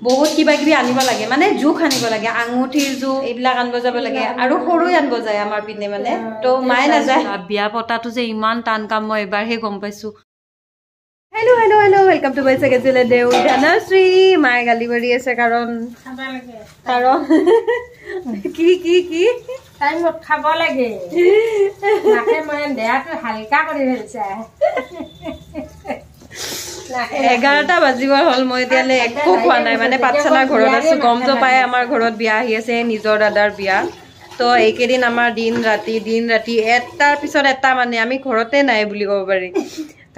বহুত কিবা কিবি আনিব লাগে মানে জোখ আনিব লাগে আঙুঠিৰ জোখ এইবিলাক আনিব যাব লাগে আৰু সৰু আনিব যায় আমাৰ পিনে মানে তো মায়ে নাযায় বিয়া পতাটো যে ইমান টান কাম মই এবাৰহে গম পাইছো hello hello hello welcome to my second channel দেউ ধনশ্রী মায়ে গালি পাৰি আছে কাৰণ কি কি কি টাইমত খাব লাগে নাকে মই দেহাটো হালকা কৰি ফেলছে 11টা বাজিবৰ হল মই এতিয়ালে একো খোৱা নাই মানে পাঠশালা ঘৰত আছো গম তো পায় আমাৰ ঘৰত বিয়া আহি আছে নিজৰ দাদাৰ বিয়া তো এইকেদিন আমাৰ দিন ৰাতি এটাৰ পিছত এটা মানে আমি ঘৰতে নাই বুলি ক'ব পাৰি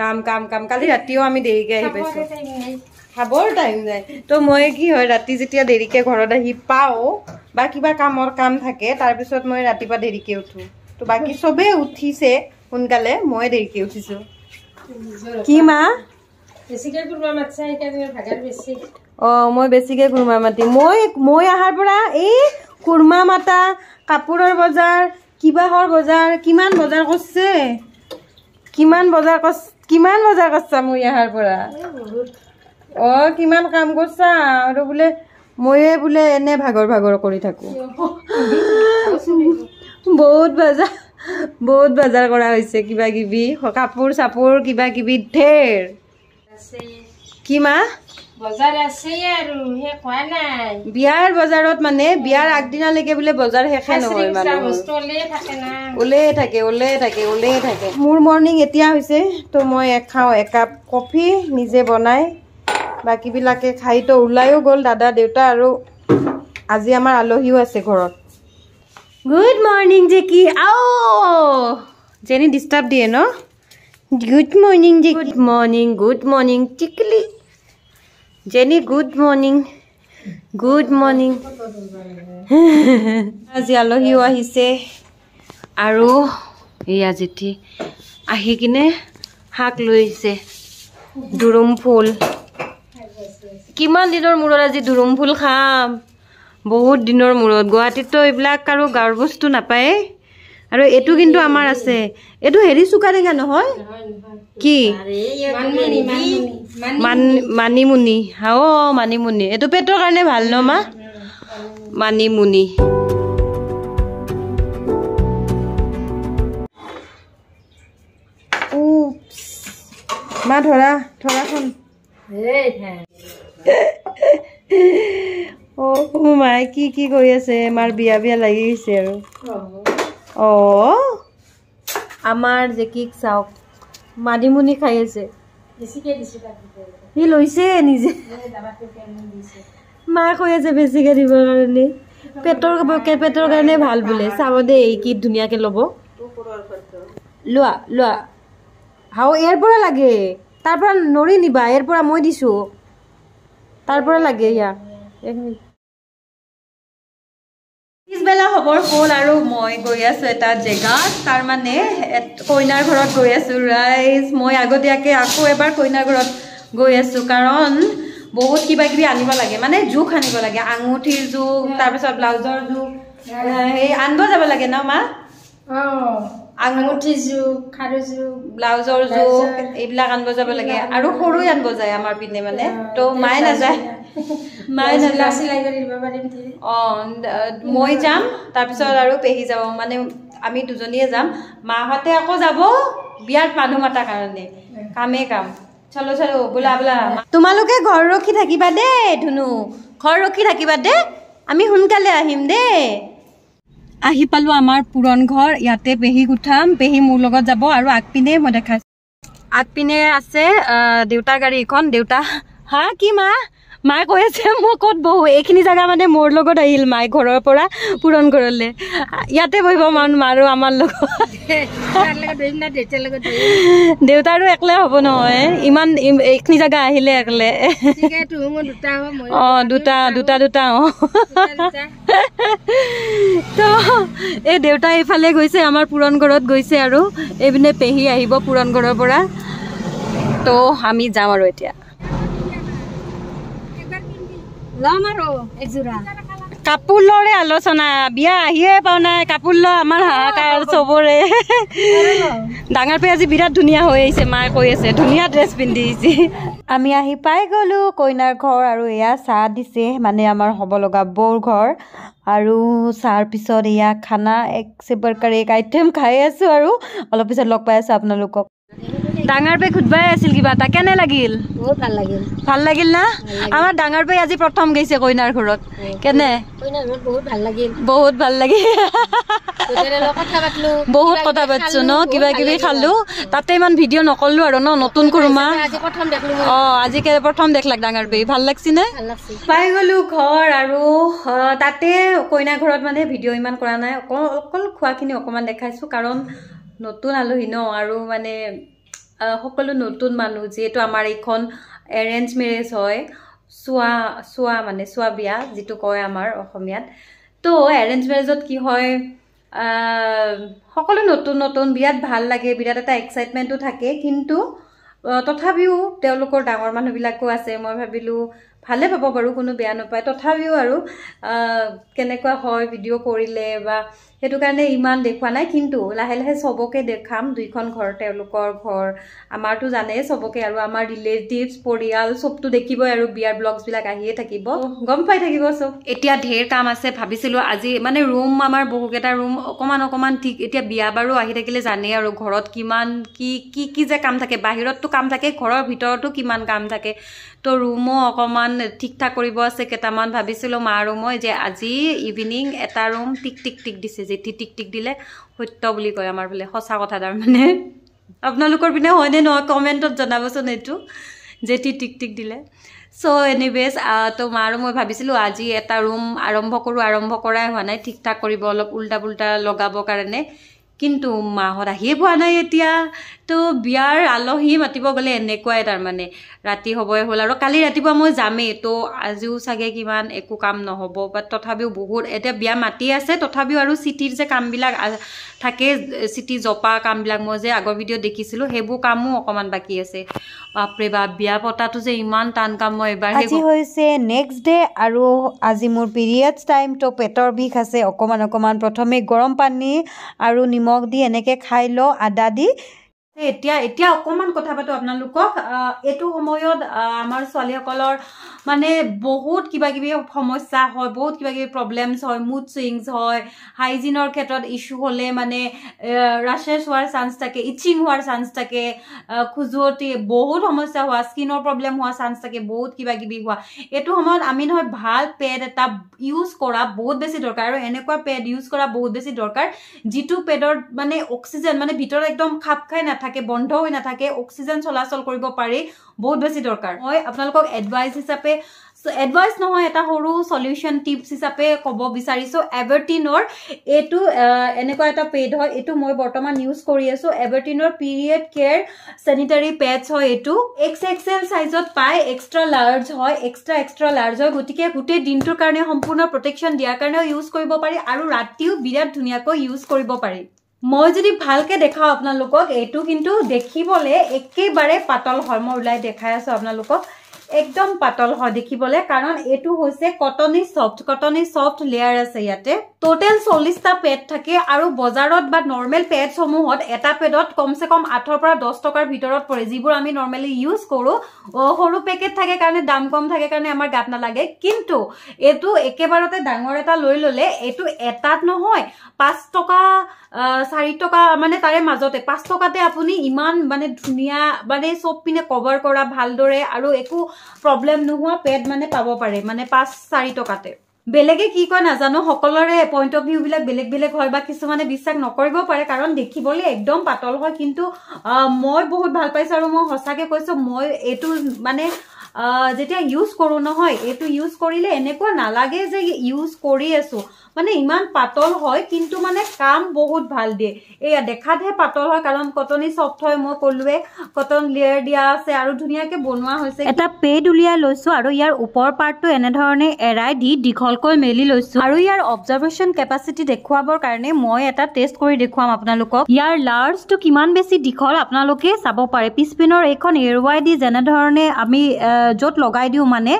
কাম কাম কাম কালি ৰাতিও আমি দেৰিকে আহি পাইছো খাবৰ টাইম নাই তো মই কি হয় ৰাতি যেতিয়া দেৰিকে ঘৰত আহি পাও বা কিবা কাম থাকে তাৰ পিছত মই ৰাতিপুৱা দেৰিকে উঠো তো বাকি সবে উঠিছে সোনকালে মই দেৰিকে উঠিছো কি মা বেছিকে কুৰমা মাছাই এতিয়া ভাগাৰ বেছি মই বেছিকে কুৰমা মাতি মই আহাৰ পৰা এই কুৰমা মাতা কাপোৰৰ বজাৰ কিবাহৰ বজাৰ কিমান বজাৰ কৰিছে কিমান বজাৰ কৰছা মই আহাৰ পৰা কিমান কাম কৰছা আৰু বোলে ময়ে বোলে এনে ভাগৰ কৰি থাকো বহুত বজাৰ কৰা হৈছে কিবা কিবি কাপোৰ চাপোৰ কিবা কিবি ঢেৰ কি মা বজাৰ আছে আৰু হে কোৱা নাই বিয়াৰ বজাৰত মানে বিয়াৰ আগদিনালৈকে বোলে বজাৰ শেষে নহয় মানে বস্তু ওলে থাকে মোৰ মৰ্নিং এতিয়া হৈছে তো মই খাওঁ একাপ কফি নিজে বনাই বাকিবিলাকে খাই তো ওলাইও গ'ল দাদা দেউতা আৰু আজি আমাৰ আলহীও আছে ঘৰত গুড মৰ্নিং জেকি আও জেনি ডিস্টাৰ্ব দিয়ে ন গুড মৰ্নিং টিকলি জেনি গুড মৰ্নিং আজি আলহীও আহিছে আৰু এয়া জেঠি আহি কিনে শাক লৈছে দুৰুম ফুল কিমান দিনৰ মূৰত আজি দুৰুম ফুল খাম বহুত দিনৰ মূৰত গুৱাহাটীত তো এইবিলাক আৰু গাঁৱৰ বস্তু নাপায় আৰু এটো কিন্তু আমাৰ আছে এটো হেৰি চুকাৰেঙা নহয় কি মানিমুনি মানিমুনি এটো পেটৰ কাৰণে ভাল ন মা মানিমুনি মা ধৰাখন মায়ে কি কৰি আছে মাৰ বিয়া লাগি গৈছে আৰু আমাৰ জেকিক চাওক মানিমুনি খাই আছে সি লৈছে নিজে মায়ে কৈ আছে বেছিকে দিবৰ কাৰণে পেটৰ কাৰণে ভাল বোলে চাব দে এই কি ধুনীয়াকে ল'ব লোৱা হাও ইয়াৰ পৰা লাগে তাৰ পৰা নৰি নিবা ইয়াৰ পৰা মই দিছো তাৰ পৰা লাগে ইয়াক পিছবেলা খবৰ হ'ল আৰু মই গৈ আছো এটা জেগাত তাৰ মানে কইনাৰ ঘৰত গৈ আছো ৰাইজ মই আগতীয়াকে আকৌ এবাৰ কইনাৰ ঘৰত গৈ আছো কাৰণ বহুত কিবা কিবি আনিব লাগে মানে জোখ আনিব লাগে আঙুঠিৰ জোখ তাৰপিছত ব্লাউজৰ জোখ এই আনিব যাব লাগে ন মা আঙুঠিৰ জোখ খাৰু জোখ ব্লাউজৰ জোখ এইবিলাক আনিব যাব লাগে আৰু সৰু আনিব যায় আমাৰ পিনে মানে তো মায়ে নাযায় মই যাম তাৰপিছত আৰু পেহী যাব মানে আমি দুজনীয়ে যাম মাহঁতে আকৌ যাব বিয়াত মানুহ মাতাৰ কাৰণে কাম চলো বোলা তোমালোকে ঘৰ ৰখি থাকিবা দে ধুনু ঘৰ ৰখি থাকিবা দে আমি সোনকালে আহিম দে আহি পালো আমাৰ পুৰণ ঘৰ ইয়াতে পেহীক উঠাম পেহী মোৰ লগত যাব আৰু আগপিনে মই দেখাইছো আগপিনে আছে দেউতাৰ গাড়ী এখন দেউতা হা কি মায়ে কৈ আছে মই ক'ত বহো এইখিনি জাগা মানে মোৰ লগত আহিল মায়ে ঘৰৰ পৰা পুৰণ ঘৰলে ইয়াতে বহিব মাৰো আমাৰ লগত দেউতাৰো একলে হ'ব নহয় ইমান এইখিনি জাগা আহিলে একলে দুটা তো এই দেউতা এইফালে গৈছে আমাৰ পুৰণ ঘৰত গৈছে আৰু এইপিনে পেহী আহিব পুৰণ ঘৰৰ পৰা তো আমি যাম আৰু এতিয়া কাপোৰ লৰে আলোচনা বিয়া আহিয়ে পাও নাই কাপোৰ ল আমাৰ হাহাকাৰ চবৰে ডাঙৰ পে আজি বিৰাট ধুনীয়া হৈ আহিছে মায়ে কৈ আছে ধুনীয়া ড্ৰেছ পিন্ধি আহিছে আমি আহি পাই গ'লো কইনাৰ ঘৰ আৰু এয়া চাহ দিছে মানে আমাৰ হ'ব লগা বৌৰ ঘৰ আৰু চাহৰ পিছত এয়া খানা এক সে বৰকাৰ এক আইটেম খাই আছো আৰু অলপ পিছত লগ পাই আছো আপোনালোকক ডাঙৰ পে খুদবাই আছিল কিবা এটা কেনে লাগিল বহুত ভাল লাগিল না আমাৰ ডাঙৰ পে আজি প্ৰথম গৈছে কইনাৰ ঘৰত কেনে বহুত ভাল লাগিল বহুত কথা পাতিছো ন কিবা কিবি খালো তাতে ইমান ভিডিঅ' নকৰলো আৰু ন নতুন কুৰুমা আজি প্ৰথম দেখলাক ডাঙৰ পে ভাল লাগছি নে পাই গলো ঘৰ আৰু তাতে কইনা ঘৰত মানে ভিডিঅ' ইমান কৰা নাই অকল খোৱাখিনি অকমান দেখাইছো কাৰণ নতুন আলহী ন আৰু মানে সকলো নতুন মানুহ যেহেতু আমাৰ এইখন এৰেঞ্জ মেৰেজ হয় চোৱা বিয়া যিটো কয় আমাৰ অসমীয়াত তো এৰেঞ্জ মেৰেজত কি হয় সকলো নতুন বিৰাট ভাল লাগে বিৰাট এটা এক্সাইটমেণ্টো থাকে কিন্তু তথাপিও তেওঁলোকৰ ডাঙৰ মানুহবিলাকো আছে মই ভাবিলোঁ ভালে পাব বাৰু কোনো বেয়া নাপায় তথাপিও আৰু কেনেকুৱা হয় ভিডিঅ' কৰিলে বা সেইটো কাৰণে ইমান দেখুৱা নাই কিন্তু লাহে লাহে চবকে দেখাম দুইখন ঘৰ তেওঁলোকৰ ঘৰ আমাৰতো জানেই চবকে আৰু আমাৰ ৰিলেটিভছ পৰিয়াল চবটো দেখিবই আৰু বিয়াৰ ব্লগছবিলাক আহিয়ে থাকিব গম পাই থাকিব চব এতিয়া ঢেৰ কাম আছে ভাবিছিলোঁ আজি মানে ৰুম আমাৰ বহুকেইটা ৰুম অকমান ঠিক এতিয়া বিয়া বাৰু আহি থাকিলে জানেই আৰু ঘৰত কিমান কি যে কাম থাকে বাহিৰততো কাম থাকে ঘৰৰ ভিতৰতো কিমান কাম থাকে তো ৰুমো অকমান ঠিক ঠাক কৰিব আছে কেইটামান ভাবিছিলোঁ মা আৰু মই যে আজি ইভিনিং এটা ৰুম টিক দিছে যেতি টিক দিলে সত্য বুলি কয় আমাৰ বোলে সঁচা কথা তাৰমানে আপোনালোকৰ পিনে হয়নে নহয় কমেণ্টত জনাবচোন এইটো যেতি টিক দিলে চ' এনিৱেজ তো মা আৰু মই ভাবিছিলোঁ আজি এটা ৰুম আৰম্ভ কৰাই হোৱা নাই ঠিক ঠাক কৰিব অলপ উল্টা পুল্টা লগাবৰ কাৰণে কিন্তু মাহত আহিয়ে পোৱা নাই এতিয়া তো বিয়াৰ আলহী মাতিব গ'লে এনেকুৱাই তাৰমানে ৰাতি হ'বই হ'ল আৰু কালি ৰাতিপুৱা মই যামেই তো আজিও চাগে কিমান একো কাম নহ'ব বাট তথাপিও বহুত এতিয়া বিয়া মাতি আছে তথাপিও আৰু চিটিৰ যে কামবিলাক থাকে চিটি জপা কামবিলাক মই যে আগৰ ভিডিঅ'ত দেখিছিলোঁ সেইবোৰ কামো অকণমান বাকী আছে বাপৰে বাপ বিয়া পতাটো যে ইমান টান কাম মই এবাৰ আজি হৈছে নেক্সট ডে আৰু আজি মোৰ পিৰিয়ডছ টাইম তো পেটৰ বিষ আছে অকণমান প্ৰথমে গৰম পানী আৰু নিমখ দি এনেকৈ খাই লওঁ আদা দি এতিয়া অকণমান কথা পাতো আপোনালোকক এইটো সময়ত আমাৰ ছোৱালীসকলৰ মানে বহুত কিবা কিবি সমস্যা হয় বহুত কিবা কিবি প্ৰব্লেমছ হয় মুড চুইংছ হয় হাইজিনৰ ক্ষেত্ৰত ইছ্যু হ'লে মানে ৰাছেছ হোৱাৰ চান্স থাকে ইচিং হোৱাৰ চান্স থাকে খুজুৱতি বহুত সমস্যা হোৱা স্কিনৰ প্ৰব্লেম হোৱা চান্স থাকে বহুত কিবা কিবি হোৱা এইটো সময়ত আমি নহয় ভাল পেড এটা ইউজ কৰা বহুত বেছি দৰকাৰ আৰু এনেকুৱা পেড ইউজ কৰা বহুত বেছি দৰকাৰ যিটো পেডৰ মানে অক্সিজেন মানে ভিতৰত একদম খাপ খাই নাথাকে বন্ধ হৈ নাথাকে অক্সিজেন চলাচল কৰিব পাৰি বহুত বেছি দৰকাৰ মই আপোনালোকক এডভাইচ হিচাপে এডভাইচ নহয় এটা সৰু সলিউশন টিপছ হিচাপে ক'ব বিচাৰিছোঁ এভাৰটিনৰ এইটো এনেকুৱা এটা পেড হয় এইটো মই বৰ্তমান ইউজ কৰি আছোঁ এভাৰটিনৰ পিৰিয়ড কেয়াৰ চেনিটাৰী পেডছ হয় এইটো XXL সাইজত পায় এক্সট্ৰা লাৰ্জ হয় এক্সট্ৰা লাৰ্জ হয় গতিকে গোটেই দিনটোৰ কাৰণে সম্পূৰ্ণ প্ৰটেকশ্যন দিয়াৰ কাৰণেও ইউজ কৰিব পাৰি আৰু ৰাতিও বিৰাট ধুনীয়াকৈ ইউজ কৰিব পাৰি মই যদি ভালকে দেখাও আপোনালোকক এইটো কিন্তু দেখিবলে একেবাৰে পাতল হয় মই উলাই দেখাই আছো আপোনালোকক একদম পাতল হয় দেখিবলে কাৰণ এটো হৈছে কটনি সফট লেয়াৰ আছে ইয়াতে টোটাল 40টা পেড থাকে আৰু বজাৰত বা নৰমাল পেড সমূহত এটা পেডত কমসে কম 8 পৰা 10 টকাৰ ভিতৰত পৰে যিবোৰ আমি নৰমালি ইউজ কৰো সৰু পেকেট থাকে কাৰণে দাম কম থাকে কাৰণে আমাৰ গাত না লাগে কিন্তু এটো একেবাৰতে ডাঙৰ এটা লৈ ললে এটো এটাত নহয় 5 টকা 4 টকা মানে তাৰে মাজতে 5 টকাতে আপুনি ইমান মানে ধুনিয়া মানে সব পিনে কভাৰ কৰা ভালদৰে আৰু একো প্ৰবলেম নোহোৱা পেড মানে পাব পাৰে মানে 5-4 টকাতে বেলেগে কি কয় নাজানো সকলৰে পইণ্ট অফ ভিউ বিলাক বেলেগ হয় বা কিছুমানে বিশ্বাস নকৰিব পাৰে কাৰণ দেখিবলৈ একদম পাতল হয় কিন্তু মই বহুত ভাল পাইছো আৰু মই হসাকে কৈছো মই এটো মানে যেতিয়া ইউজ কৰো নহয় এটো ইউজ কৰিলে এনেকুৱা নালাগে যে ইউজ কৰি আছো মানে ইমান পাতল হয় কিন্তু মানে কাম বহুত ভাল দিয়ে এয়া দেখাতহে পাতল হয় কাৰণ কটনি সফট হয় মই কলুৱে কটন লেয়াৰ দিয়া আছে আৰু ধুনিয়াকে বনোৱা হৈছে এটা পেড উলিয়া লৈছো আৰু ইয়াৰ ওপৰ পাৰ্টটো এনে ধৰণে এৰাই দি দীঘলকৈ মেলি লৈছো আৰু ইয়াৰ অবজাৰভেশন কেপাসিটি দেখুৱাবৰ কাৰণে মই এটা টেষ্ট কৰি দেখুৱাম আপোনালোকক ইয়াৰ লাৰ্জটো কিমান বেছি দীঘল আপোনালোকে চাব পাৰে পিছপিনৰ এখন এৰৱাই দি যেনে ধৰণে আমি য'ত লগাই দিওঁ মানে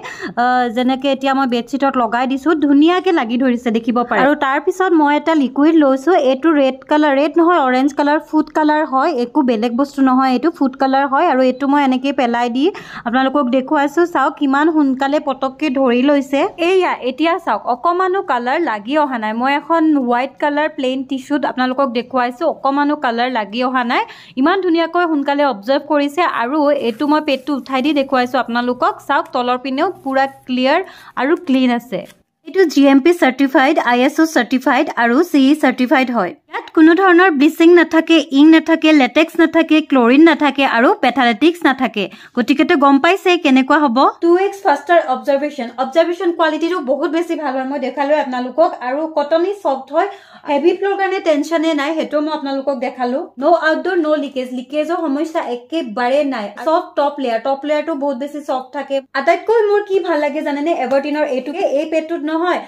যেনেকৈ এতিয়া মই বেডশ্বীটত লগাই দিছোঁ ধুনীয়াকৈ লাগি ধৰিছে দেখিব পাৰে আৰু তাৰপিছত মই এটা লিকুইড লৈছোঁ এইটো ৰেড নহয় অৰেঞ্জ কালাৰ ফুড কালাৰ হয় একো বেলেগ বস্তু নহয় এইটো ফুড কালাৰ হয় আৰু এইটো মই এনেকৈ পেলাই দি আপোনালোকক দেখুৱাইছোঁ চাওক কিমান সোনকালে পটককৈ ধৰি লৈছে এয়া এতিয়া চাওক অকণমানো কালাৰ লাগি অহা নাই মই এখন হোৱাইট কালাৰ প্লেইন টিশ্বুত আপোনালোকক দেখুৱাইছোঁ অকণমানো কালাৰ লাগি অহা নাই ইমান ধুনীয়াকৈ সোনকালে অবজাৰ্ভ কৰিছে আৰু এইটো মই পেটটো উঠাই দি দেখুৱাইছোঁ আপোনালোকক চাওক তলৰ পিনেও পুৰা ক্লিয়াৰ আৰু ক্লিন আছে এইটো GMP চাৰ্টিফাইড ISO চাৰ্টিফাইড আৰু CE চাৰ্টিফাইড হয় ইয়াত কোনো ধৰণৰ ব্লিচিং নাথাকে ইংক নাথাকে লেটেক্স নাথাকে ক্লৰিন নাথাকে আৰু পেথালেটিক্স নাথাকে গতিকেতো গম পাইছে কেনেকুৱা হ'ব 2x ফাষ্টাৰ অবজাৰভেশ্যন কোৱালিটিটো বহুত বেছি ভাল হয় মই দেখালো আপোনালোকক আৰু কটনি সফ্ট হয় হেভি ফ্লোৰ কাৰণে টেনচনে নাই হেটো মই আপোনালোকক দেখালো নো আউটডোৰ নো লিকেজৰ সমস্যা একেবাৰে নাই সফ্ট টপ লেয়াৰটো বহুত বেছি সফ্ট থাকে আটাইতকৈ মোৰ কি ভাল লাগে জানেনে এভাৰটিনৰ এইটোকে এই পেটটোত নহয়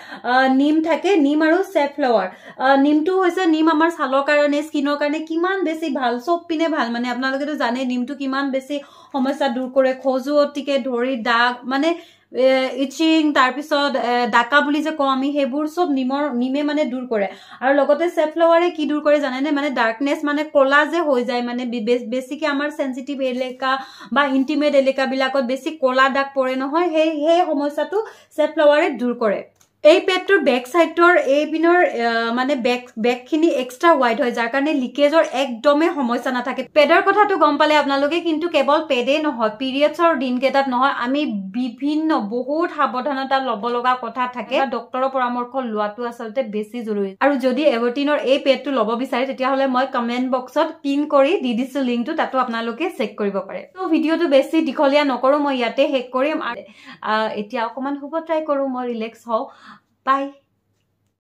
নিম থাকে নিম আৰু সেফ্লাৱাৰ নিমটো হৈছে নিম আমাৰ ছালৰ কাৰণে স্কিনৰ কাৰণে কিমান বেছি ভাল সব পিনে ভাল মানে আপোনালোকেতো জানে নিমটো কিমান বেছি সমস্যা দূৰ কৰে খজুৱতিকে ধৰি দাগ মানে ইচিং তাৰপিছত ডাকা বুলি যে কওঁ আমি সেইবোৰ সব নিমে মানে দূৰ কৰে আৰু লগতে সেফ্লাৱাৰে কি দূৰ কৰে জানেনে মানে ডাৰ্কনেছ মানে কলা যে হৈ যায় মানে বেছিকে আমাৰ সেনসিটিভ এলেকা বা ইন্টিমেট এলেকা বিলাকত বেছি কলা দাগ পৰে নহয় সেই সমস্যাটো সেফ্লাৱাৰে দূৰ কৰে এই পেটটোৰ বেক সাইডৰ এই পিনৰ মানে বেকখিনি এক্সট্ৰা ওয়াইড হয় যাৰ কাৰণে লিকেজৰ একদমে সমস্যা নাথাকে পেডৰ কথাটো গম পালে আপোনালোকে কিন্তু কেৱল পেডে নহয় পিৰিয়ডছৰ দিনকেইটাত নহয় আমি বিভিন্ন বহুত সাৱধানতা ল'ব লগা কথা থাকে ডক্টৰৰ পৰামৰ্শ লোৱাটো আচলতে বেছি জৰুৰী আৰু যদি এভাৰটিনৰ এই পেডটো ল'ব বিচাৰে তেতিয়াহ'লে মই কমেন্ট বক্সত পিন কৰি দি দিছো লিংকটো তাতো আপোনালোকে চেক কৰিব পাৰে তো ভিডিঅ'টো বেছি দীঘলীয়া নকৰো মই ইয়াতে শেষ কৰিম আৰু এতিয়া অকমান শুব ট্ৰাই কৰো মই ৰিলেক্স হওঁ Bye.